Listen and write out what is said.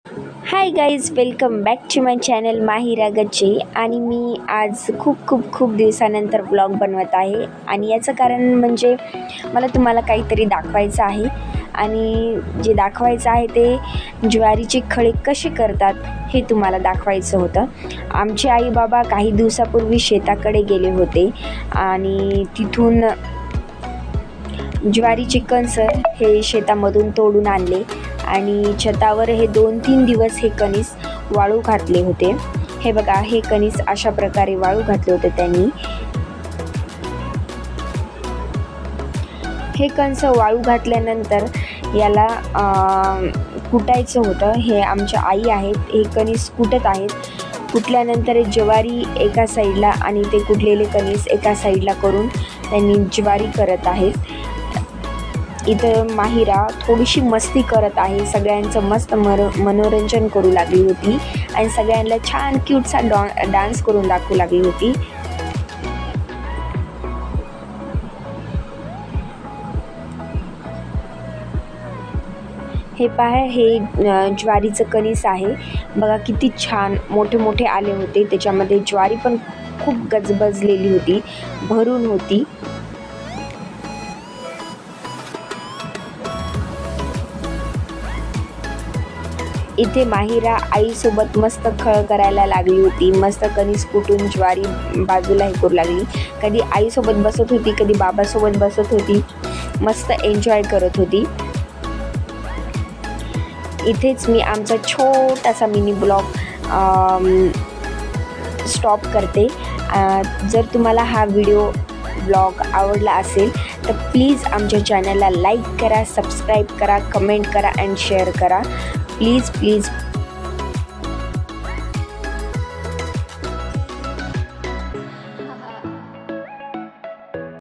High guys, welcome back to my channel Mahira Gachche. आणि मी आज खूप दिवसानंतर ब्लॉग बनवत आहे. आणि याचं कारण म्हणजे मला तुम्हाला काहीतरी दाखवायचं आहे. आणि जे दाखवायचं आहे ते ज्वारीचे खळे कसे करतात हे तुम्हाला दाखवायचं होतं. आमचे आई बाबा काही दिवसापूर्वी शेताकडे गेले होते आणि तिथून ज्वारीचे कणस हे शेतामधून तोडून आणले आणि छतावर हे 2-3 दिवस हे कणीस वाळू घातले होते. हे बघा, हे कणीस अशा प्रकारे वाळू घातले होते त्यांनी. हे कणस वाळू घातल्यानंतर याला कुटायचं होतं. हे आमच्या आई आहेत, हे कणीस कुटत आहेत. कुटल्यानंतर ज्वारी एका साईडला आणि ते कुटलेले कणीस एका साईडला करून त्यांनी ज्वारी करत आहेत. इथं माहिरा थोडीशी मस्ती करत आहे, सगळ्यांचं मस्त मनोरंजन करू लागली होती आणि सगळ्यांना छान क्यूटसा डान्स करून दाखवू लागली होती. हे पहा, हे ज्वारीचं कणीस आहे बघा, किती छान मोठे आले होते. त्याच्यामध्ये ज्वारी पण खूप गजबजलेली होती, भरून होती. इथे माहिरा आईसोबत मस्त खळ करायला लागली होती. मस्त कणीस कुटून ज्वारी बाजूला हे करू लागली. कधी आईसोबत बसत होती, कधी बाबासोबत बसत होती, मस्त एन्जॉय करत होती. इथेच मी आमचा छोटासा मिनी ब्लॉग स्टॉप करते. जर तुम्हाला हा ब्लॉग आवडला असेल तर प्लीज आमच्या चॅनलला लाईक करा, सबस्क्राईब करा, कमेंट करा अँड शेअर करा. प्लीज